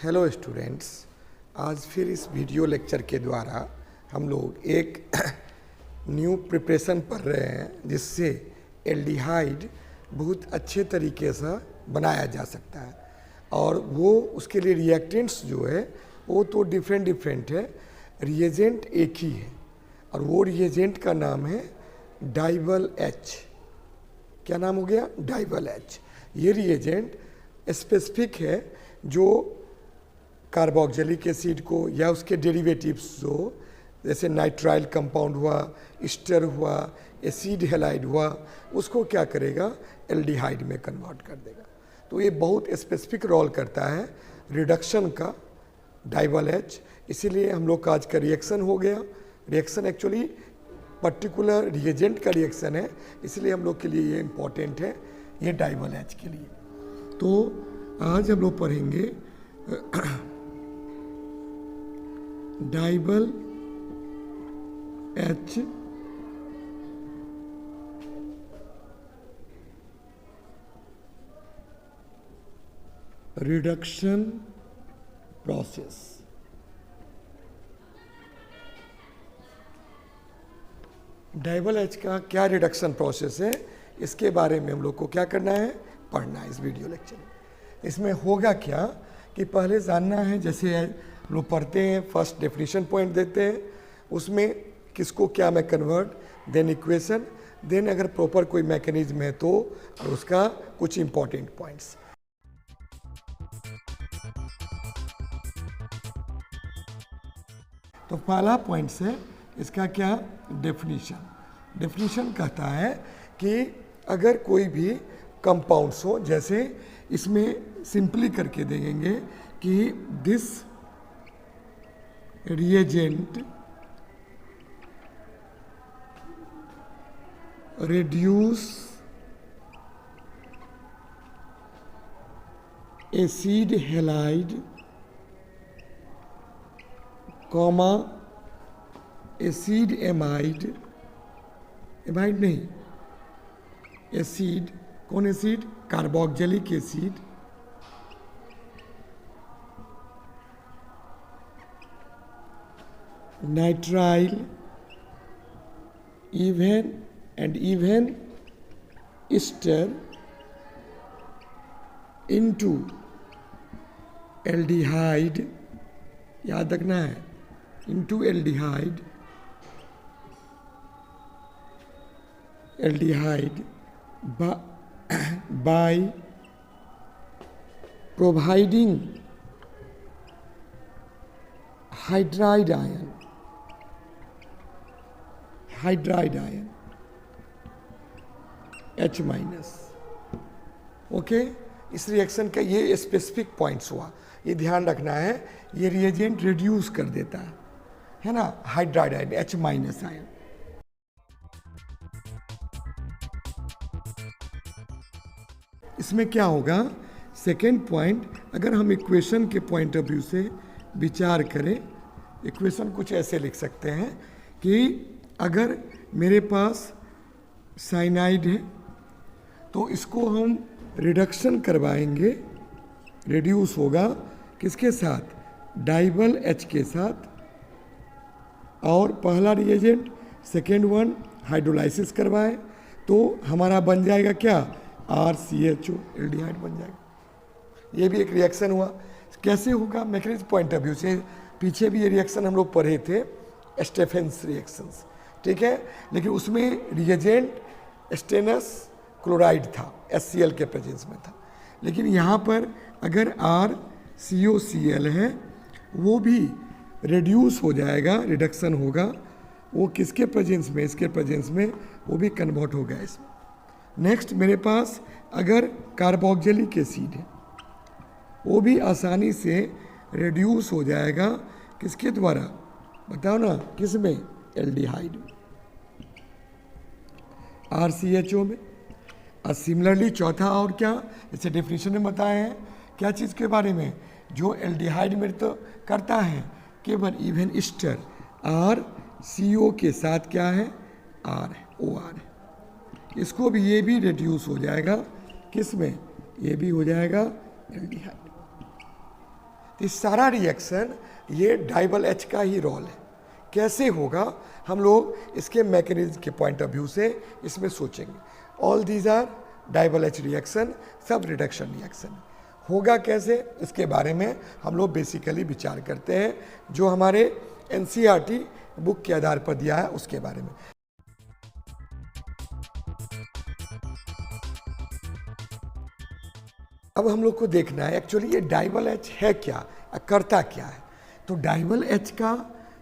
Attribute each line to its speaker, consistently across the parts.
Speaker 1: Hello students, आज फिर इस वीडियो लेक्चर के द्वारा हम लोग एक न्यू प्रिपरेशन पढ़ रहे हैं जिससे एल्डिहाइड बहुत अच्छे तरीके से बनाया जा सकता है। और वो उसके लिए रिएक्टेंट्स जो है वो तो डिफरेंट है, रिएजेंट एक ही है और वो रिएजेंट का नाम है डाइवल एच। क्या नाम हो गया? Diavel H. ये रिएजेंट स्पेसिफिक है जो कार्बोक्सिलिक एसिड को या उसके डेरिवेटिव्स जो जैसे नाइट्राइल कंपाउंड हुआ, ईस्टर हुआ, एसिड हैलाइड हुआ, उसको क्या करेगा? एल्डिहाइड में कन्वर्ट कर देगा। तो ये बहुत स्पेसिफिक रोल करता है रिडक्शन का डाइवल एच। इसीलिए हम लोग का आज का रिएक्शन हो गया। रिएक्शन एक्चुअली पर्टिकुलर रिएजेंट का रिएक्शन है, इसलिए हम लोग के लिए ये इम्पॉर्टेंट है, ये डाइवल एच के लिए। तो आज हम लोग पढ़ेंगे Diavel H reduction process. Diavel H का क्या रिडक्शन प्रोसेस है, इसके बारे में हम लोग को क्या करना है? पढ़ना है इस वीडियो लेक्चर में। इसमें होगा क्या कि पहले जानना है, जैसे लोग पढ़ते हैं फर्स्ट डेफिनेशन पॉइंट देते हैं, उसमें किसको क्या में कन्वर्ट, देन इक्वेशन, देन अगर प्रॉपर कोई मैकेनिज्म है तो उसका कुछ इंपॉर्टेंट पॉइंट्स। तो पहला पॉइंट है इसका क्या? डेफिनेशन। डेफिनेशन कहता है कि अगर कोई भी कंपाउंड्स हो, जैसे इसमें सिंपली करके देंगे कि this reagent reduce acid halide comma acid amide, amide नहीं, एसिड, कौन acid? Carboxylic acid, nitrile even ester into aldehyde, याद रखना है, into aldehyde by providing hydride ion H minus. Okay, इस रिएक्शन का ये स्पेसिफिक पॉइंट्स हुआ, ये ध्यान रखना है। ये रिएजेंट रिड्यूस कर देता है ना, hydride ion H minus ion. इसमें क्या होगा? सेकेंड पॉइंट, अगर हम इक्वेशन के पॉइंट ऑफ व्यू से विचार करें, इक्वेशन कुछ ऐसे लिख सकते हैं कि अगर मेरे पास साइनाइड है तो इसको हम रिडक्शन करवाएंगे, रिड्यूस होगा किसके साथ? डाइवल एच के साथ। और पहला रिएजेंट, सेकेंड वन हाइड्रोलाइसिस करवाए तो हमारा बन जाएगा क्या? RCHO, एल्डिहाइड बन जाएगा। ये भी एक रिएक्शन हुआ। कैसे होगा? मैकेनिज्म पॉइंट ऑफ व्यू से पीछे भी ये रिएक्शन हम लोग पढ़े थे, स्टेफेंस रिएक्शंस, ठीक है। लेकिन उसमें रिएजेंट स्टेनस क्लोराइड था, HCl के प्रेजेंस में था। लेकिन यहाँ पर अगर RCOCl है वो भी रिड्यूस हो जाएगा, रिडक्शन होगा। वो किसके प्रेजेंस में? इसके प्रेजेंस में, वो भी कन्वर्ट हो गया इसमें। नेक्स्ट, मेरे पास अगर कार्बोक्सिलिक एसिड है वो भी आसानी से रिड्यूस हो जाएगा, किसके द्वारा? बताओ ना, किस में? एल्डिहाइड में, RCHO में। और सिमिलरली चौथा और क्या, जैसे डेफिनेशन में बताया है, क्या चीज़ के बारे में? जो एल्डिहाइड में तो करता है केवल इवन ईस्टर, RCO के साथ क्या है? R है, OR है। इसको भी, ये भी रिड्यूस हो जाएगा, किस में? ये भी हो जाएगा एल्डिहाइड। तो इस सारा रिएक्शन ये डाइबल एच का ही रोल है। कैसे होगा हम लोग इसके मैकेनिज्म के पॉइंट ऑफ व्यू से इसमें सोचेंगे। ऑल दीज आर डाइबल एच रिएक्शन, सब रिडक्शन रिएक्शन। होगा कैसे इसके बारे में हम लोग बेसिकली विचार करते हैं, जो हमारे एनसीईआरटी बुक के आधार पर दिया है उसके बारे में। अब हम लोग को देखना है एक्चुअली ये डाइबल एच है क्या, करता क्या है। तो डाइबल एच का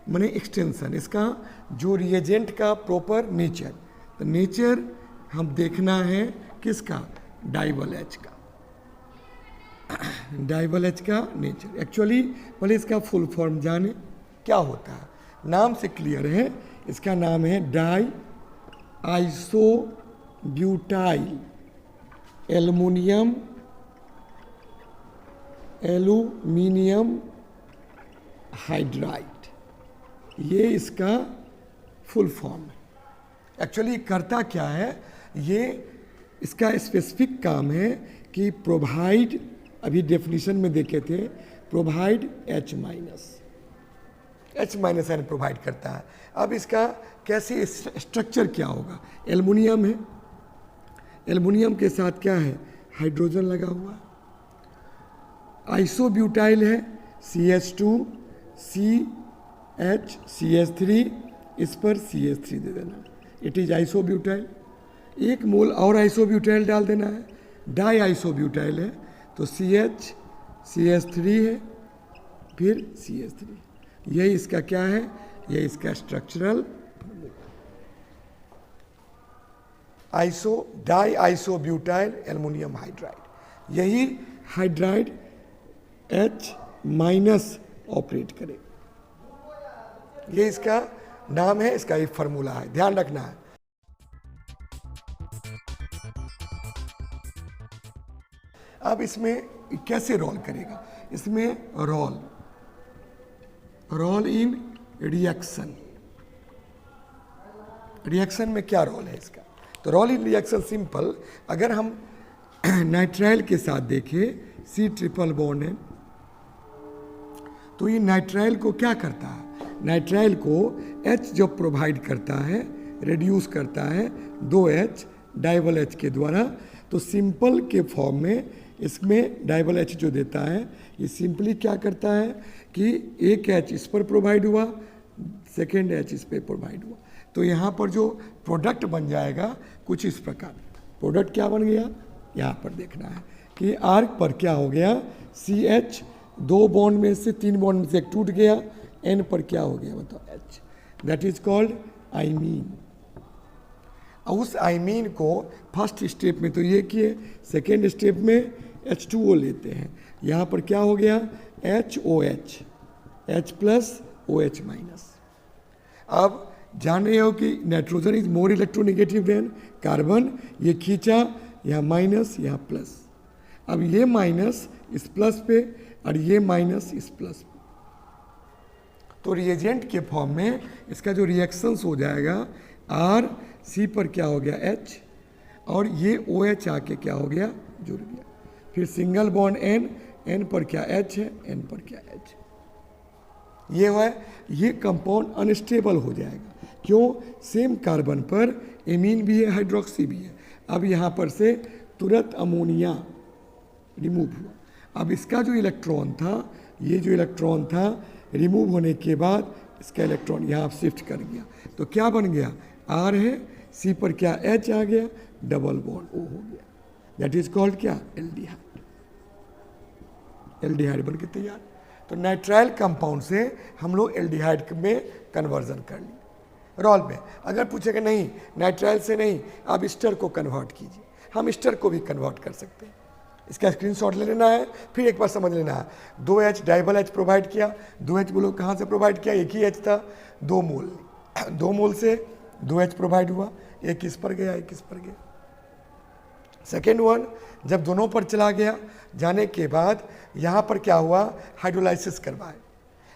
Speaker 1: माने एक्सटेंशन, इसका जो रिएजेंट का प्रॉपर नेचर, तो नेचर हम देखना है किसका, डाइबल एच का। डाइबल एच का नेचर एक्चुअली पहले इसका फुल फॉर्म जाने क्या होता है। नाम से क्लियर है, इसका नाम है diisobutyl aluminium hydride, ये इसका फुल फॉर्म है। एक्चुअली करता क्या है, ये इसका स्पेसिफिक काम है कि प्रोवाइड, अभी डेफिनेशन में देखे थे, provide H minus ion provide करता है। अब इसका कैसे स्ट्रक्चर क्या होगा, एल्युमिनियम है, एल्युमिनियम के साथ क्या है, हाइड्रोजन लगा हुआ है। आइसोब्यूटाइल है, CH2 CH CH3, इस पर CH3 दे देना, इट इज आइसोब्यूटाइल। एक मोल और आइसोब्यूटाइल डाल देना है, डाई आइसोब्यूटाइल है, तो CH CH3 है, फिर CH3। यही इसका क्या है, यही इसका structural iso die isobutyl aluminium hydride. यही हाइड्राइड H माइनस ऑपरेट करे, ये इसका नाम है, इसका एक फार्मूला है, ध्यान रखना है। अब इसमें कैसे रोल करेगा, इसमें रोल इन रिएक्शन, रिएक्शन में क्या रोल है इसका। तो रोल इन रिएक्शन सिंपल, अगर हम नाइट्राइल के साथ देखें C ट्रिपल बॉन्ड है, तो ये नाइट्राइल को क्या करता है, नाइट्राइल को H जो प्रोवाइड करता है, रिड्यूस करता है 2H डाइबल H के द्वारा। तो सिंपल के फॉर्म में इसमें डाइबल H जो देता है, ये सिंपली क्या करता है कि एक H इस पर प्रोवाइड हुआ, सेकेंड H इस पर प्रोवाइड हुआ, तो यहाँ पर जो प्रोडक्ट बन जाएगा कुछ इस प्रकार। प्रोडक्ट क्या बन गया, यहाँ पर देखना है कि आर्क पर क्या हो गया, CH 2 बॉन्ड में से 3 बॉन्ड में से एक टूट गया, N पर क्या हो गया बताओ, H, दैट इज कॉल्ड आइमीन। उस आइमीन को फर्स्ट स्टेप में तो ये किए, सेकेंड स्टेप में H2O लेते हैं, यहाँ पर क्या हो गया, HOH, H plus OH minus. अब जान रहे हो कि nitrogen is more electronegative than carbon, ये खींचा, यहाँ माइनस यहाँ प्लस। अब ये माइनस इस प्लस पे और ये माइनस इस प्लस पे, तो रिएजेंट के फॉर्म में इसका जो रिएक्शंस हो जाएगा, R C पर क्या हो गया H, और ये OH आके क्या हो गया, जुड़ गया। फिर सिंगल बॉन्ड N, N पर क्या H है, N पर क्या H, ये है, ये कंपाउंड अनस्टेबल हो जाएगा। क्यों, सेम कार्बन पर एमीन भी है, हाइड्रोक्सी भी है। अब यहाँ पर से तुरंत अमोनिया रिमूव हुआ। अब इसका जो इलेक्ट्रॉन था, ये जो इलेक्ट्रॉन था, रिमूव होने के बाद इसका इलेक्ट्रॉन यहाँ शिफ्ट कर गया, तो क्या बन गया, R है, C पर क्या H आ गया, डबल बॉन्ड O हो गया, दैट इज कॉल्ड क्या, एल्डिहाइड। एल्डिहाइड बन के तैयार। तो नाइट्राइल कंपाउंड से हम लोग एल्डिहाइड में कन्वर्जन कर लिए। रोल में अगर पूछेगा नहीं नाइट्राइल से नहीं, आप ईस्टर को कन्वर्ट कीजिए, हम ईस्टर को भी कन्वर्ट कर सकते हैं। इसका स्क्रीनशॉट ले लेना है, फिर एक बार समझ लेना है। 2H डाइबल H प्रोवाइड किया, 2H बोलो कहाँ से प्रोवाइड किया, एक ही H था, 2 मोल, 2 मोल से 2H प्रोवाइड हुआ, एक इस पर गया, एक इस पर गया। सेकेंड वन, जब दोनों पर चला गया, जाने के बाद यहाँ पर क्या हुआ, हाइड्रोलाइसिस करवाए।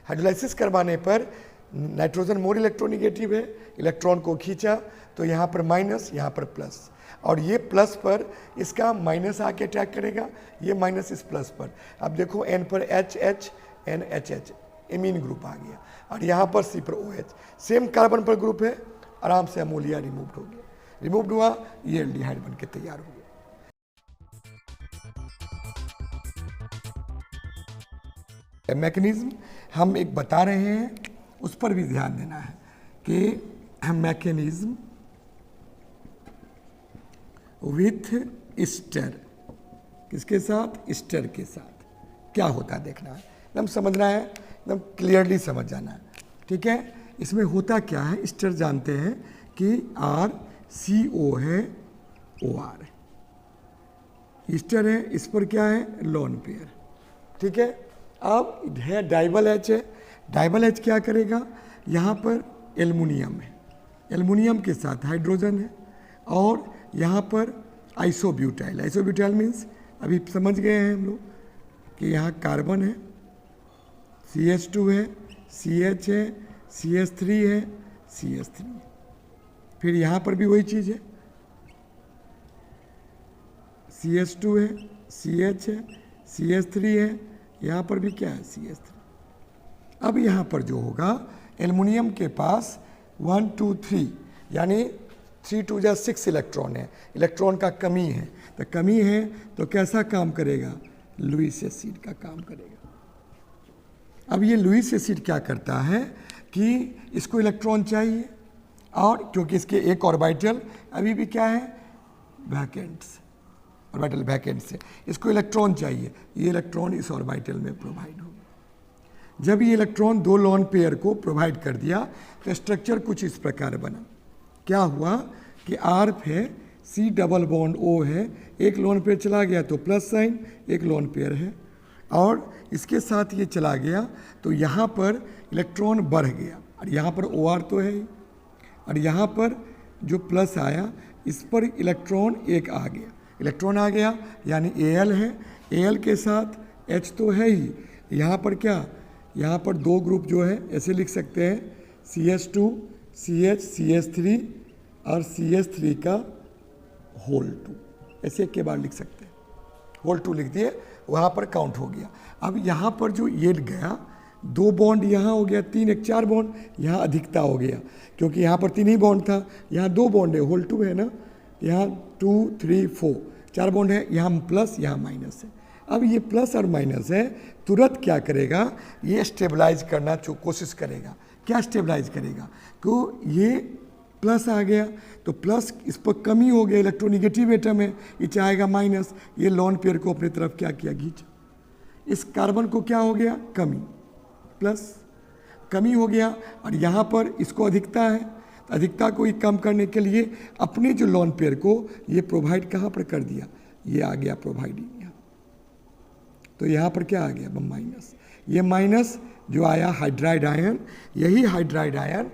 Speaker 1: हाइड्रोलाइसिस करवाने पर नाइट्रोजन मोर इलेक्ट्रोनिगेटिव है, इलेक्ट्रॉन को खींचा, तो यहाँ पर माइनस, यहाँ पर प्लस, और ये प्लस पर इसका माइनस आके अटैक करेगा, ये माइनस इस प्लस पर। अब देखो N पर H H, NHH, amine group आ गया, और यहाँ पर C पर OH, सेम कार्बन पर ग्रुप है, आराम से अमोनिया रिमूव्ड हो गया, रिमूव्ड हुआ, ये एल्डिहाइड बन के तैयार हो गया। मैकेनिज्म हम एक बता रहे हैं, उस पर भी ध्यान देना है कि मैकेनिज्म विथ स्टर, किसके साथ? स्टर के साथ क्या होता है देखना है, एकदम समझना है, एकदम क्लियरली समझ जाना है, ठीक है। इसमें होता क्या है, स्टर जानते हैं कि RCO है, OR स्टर है, इस पर क्या है? लोन पेयर, ठीक है। अब है डाइबल H है, डाइबल H क्या करेगा? यहाँ पर एल्युमिनियम है, एल्युमिनियम के साथ हाइड्रोजन है, और यहाँ पर आइसोब्यूटाइल, आइसोब्यूटाइल मीन्स अभी समझ गए हैं हम लोग कि यहाँ कार्बन है, CH2 है, CH है, CH3 है, CH3, फिर यहाँ पर भी वही चीज़ है, CH2 है, CH है, CH3 है, यहाँ पर भी क्या है? CH3। अब यहाँ पर जो होगा, एल्युमिनियम के पास 1 2 3 यानी 3 2 जा 6 इलेक्ट्रॉन है, इलेक्ट्रॉन का कमी है, तो कमी है तो कैसा काम करेगा? लुईस एसिड का काम करेगा। अब ये लुईस एसिड क्या करता है कि इसको इलेक्ट्रॉन चाहिए, और क्योंकि इसके एक ऑर्बिटल अभी भी क्या है? वैकेंट्स, ऑर्बिटल वैकेंट से इसको इलेक्ट्रॉन चाहिए, ये इलेक्ट्रॉन इस ऑर्बिटल में प्रोवाइड होगा। जब ये इलेक्ट्रॉन दो लोन पेयर को प्रोवाइड कर दिया तो स्ट्रक्चर कुछ इस प्रकार बना। क्या हुआ कि R पे C डबल बॉन्ड O है, एक लोन पेयर चला गया तो प्लस साइन, एक लोन पेयर है, और इसके साथ ये चला गया तो यहाँ पर इलेक्ट्रॉन बढ़ गया, और यहाँ पर OR तो है ही, और यहाँ पर जो प्लस आया इस पर इलेक्ट्रॉन एक आ गया, इलेक्ट्रॉन आ गया यानी Al है, Al के साथ H तो है ही, यहाँ पर क्या? यहाँ पर दो ग्रुप जो है ऐसे लिख सकते हैं, CH2 CH CH3 और CH3 का होल 2, ऐसे एक के बाद लिख सकते हैं, होल 2 लिख दिए, वहाँ पर काउंट हो गया। अब यहाँ पर जो ये गया, दो बॉन्ड यहाँ हो गया, 3 1 4 बॉन्ड, यहाँ अधिकता हो गया, क्योंकि यहाँ पर 3 ही बॉन्ड था, यहाँ 2 बॉन्ड है, होल 2 है ना, यहाँ 2 3 4 4 बॉन्ड है, यहाँ प्लस यहाँ माइनस है। अब ये प्लस और माइनस है, तुरंत क्या करेगा? ये स्टेबलाइज करना कोशिश करेगा। क्या स्टेबलाइज करेगा? तो ये प्लस आ गया तो प्लस, इस पर कमी हो गया, इलेक्ट्रोनिगेटिव एटम है, ये चाहेगा माइनस, ये लोन पेयर को अपनी तरफ क्या किया? खींचा। इस कार्बन को क्या हो गया? कमी, प्लस कमी हो गया, और यहाँ पर इसको अधिकता है, अधिकता को ही कम करने के लिए अपने जो लोन पेयर को ये प्रोवाइड कहाँ पर कर दिया? ये आ गया प्रोवाइडिंग यहाँ, तो यहाँ पर क्या आ गया? माइनस। ये माइनस जो आया हाइड्राइड आयन, यही हाइड्राइड आयन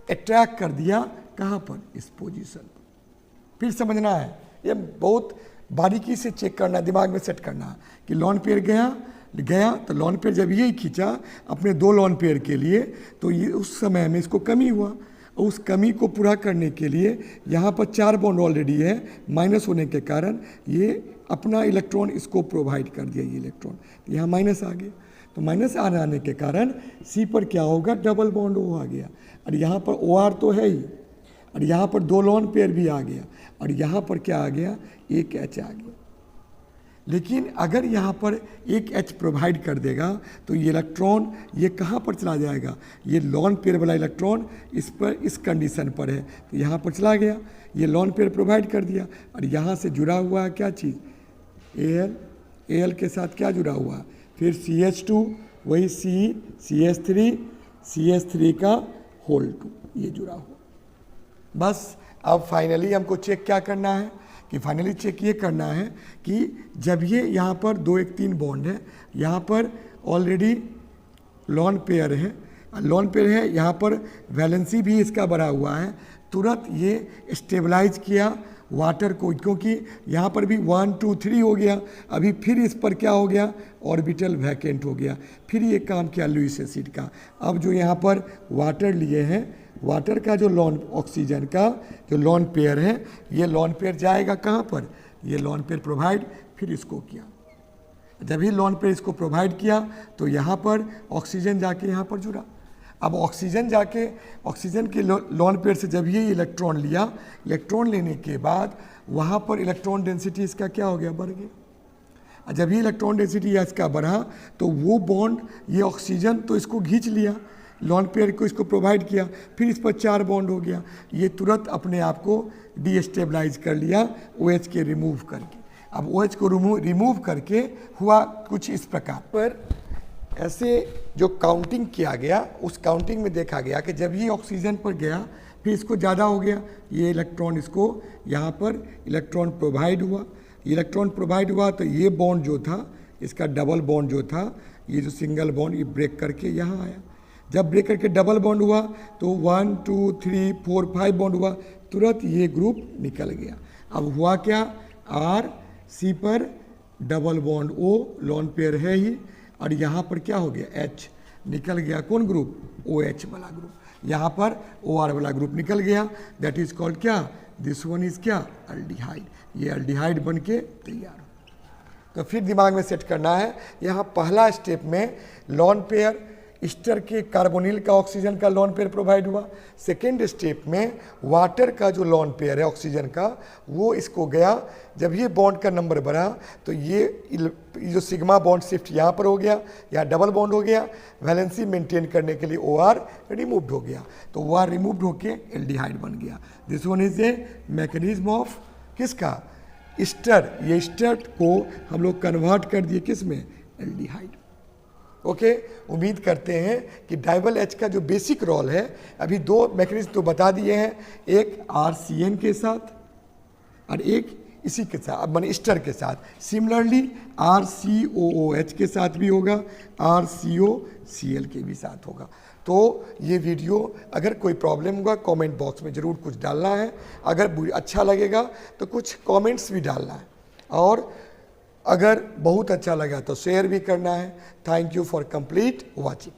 Speaker 1: अट्रैक्ट कर दिया कहाँ पर? इस पोजीशन पर। फिर समझना है, ये बहुत बारीकी से चेक करना, दिमाग में सेट करना कि लोन पेयर गया तो लोन पेयर जब ये खींचा अपने दो लोन पेयर के लिए, तो ये उस समय में इसको कमी हुआ, और उस कमी को पूरा करने के लिए यहाँ पर 4 बॉन्ड ऑलरेडी है, माइनस होने के कारण ये अपना इलेक्ट्रॉन इसको प्रोवाइड कर दिया, ये इलेक्ट्रॉन, तो यहाँ माइनस आ गया, तो माइनस आने के कारण C पर क्या होगा? डबल बॉन्ड O आ गया, और यहाँ पर OR तो है ही, और यहाँ पर 2 लोन पेयर भी आ गया, और यहाँ पर क्या आ गया? एक H आ गया। लेकिन अगर यहाँ पर एक H प्रोवाइड कर देगा तो ये इलेक्ट्रॉन ये कहाँ पर चला जाएगा? ये लोन पेयर वाला इलेक्ट्रॉन इस पर, इस कंडीशन पर है, तो यहाँ पर चला गया, ये लोन पेयर प्रोवाइड कर दिया, और यहाँ से जुड़ा हुआ है क्या चीज़? Al के साथ क्या जुड़ा हुआ है? फिर CH2, वही CH3 का होल 2, ये जुड़ा हुआ। बस अब फाइनली हमको चेक क्या करना है कि फाइनली चेक ये करना है कि जब ये यहाँ पर 2 1 3 बॉन्ड है, यहाँ पर ऑलरेडी लोन पेयर है, लोन पेयर है, यहाँ पर वैलेंसी भी इसका बढ़ा हुआ है, तुरंत ये स्टेबलाइज किया वाटर को, क्योंकि यहाँ पर भी 1 2 3 हो गया, अभी फिर इस पर क्या हो गया? ऑर्बिटल वैकेंट हो गया, फिर ये काम किया लुईस एसिड का। अब जो यहाँ पर वाटर लिए हैं, वाटर का जो लोन, ऑक्सीजन का जो लोन पेयर है, ये लोन पेयर जाएगा कहाँ पर? ये लोन पेयर प्रोवाइड, फिर इसको किया, जब ही लोन पेयर इसको प्रोवाइड किया तो यहाँ पर ऑक्सीजन जाके यहाँ पर जुड़ा। अब ऑक्सीजन के लोन पेयर से जब ये इलेक्ट्रॉन लिया, इलेक्ट्रॉन लेने के बाद वहाँ पर इलेक्ट्रॉन डेंसिटी इसका क्या हो गया, बढ़ गया। जब ये इलेक्ट्रॉन डेंसिटी इसका बढ़ा तो वो बॉन्ड, ये ऑक्सीजन तो इसको खींच लिया, लोन पेयर को इसको प्रोवाइड किया, फिर इस पर 4 बॉन्ड हो गया, ये तुरंत अपने आप को डीस्टेबलाइज कर लिया OH के रिमूव करके। अब OH को रिमूव करके हुआ कुछ इस प्रकार पर, ऐसे जो काउंटिंग किया गया उस काउंटिंग में देखा गया कि जब ये ऑक्सीजन पर गया फिर इसको ज़्यादा हो गया, ये इलेक्ट्रॉन इसको यहाँ पर इलेक्ट्रॉन प्रोवाइड हुआ तो ये बॉन्ड जो था, इसका डबल बॉन्ड जो था, ये जो सिंगल बॉन्ड ये ब्रेक करके यहाँ आया। जब ब्रेक करके डबल बॉन्ड हुआ तो 1 2 3 4 5 बॉन्ड हुआ, तुरंत ये ग्रुप निकल गया। अब हुआ क्या, R C पर double bond O lone pair है ही, और यहाँ पर क्या हो गया, H निकल गया, कौन ग्रुप, OH वाला ग्रुप, यहाँ पर OR वाला ग्रुप निकल गया। दैट इज कॉल्ड क्या, दिस वन इज क्या, अल्डिहाइड। ये अल्डिहाइड बन के तैयार हो। तो फिर दिमाग में सेट करना है, यहाँ पहला स्टेप में लोन पेयर ईस्टर के कार्बोनिल का ऑक्सीजन का लोन पेयर प्रोवाइड हुआ। सेकेंड स्टेप में वाटर का जो लोन पेयर है ऑक्सीजन का, वो इसको गया। जब ये बॉन्ड का नंबर बढ़ा तो ये जो सिग्मा बॉन्ड शिफ्ट यहाँ पर हो गया, यहाँ डबल बॉन्ड हो गया, वैलेंसी मेंटेन करने के लिए OR रिमूव्ड हो गया, तो OR रिमूव्ड होके एल्डिहाइड बन गया। This one is a mechanism of किसका, ईस्टर। ये ईस्टर को हम लोग कन्वर्ट कर दिए किस में, एल्डिहाइड। ओके, उम्मीद करते हैं कि डाइबल H का जो बेसिक रोल है, अभी 2 मैकेनिज्म तो बता दिए हैं, एक RCN के साथ और एक इसी के साथ, अब माने ईस्टर के साथ। सिमिलरली RCOOH के साथ भी होगा, RCOCl के भी साथ होगा। तो ये वीडियो अगर कोई प्रॉब्लम होगा कमेंट बॉक्स में ज़रूर कुछ डालना है, अगर अच्छा लगेगा तो कुछ कमेंट्स भी डालना है, और अगर बहुत अच्छा लगा तो शेयर भी करना है। Thank you for complete watching.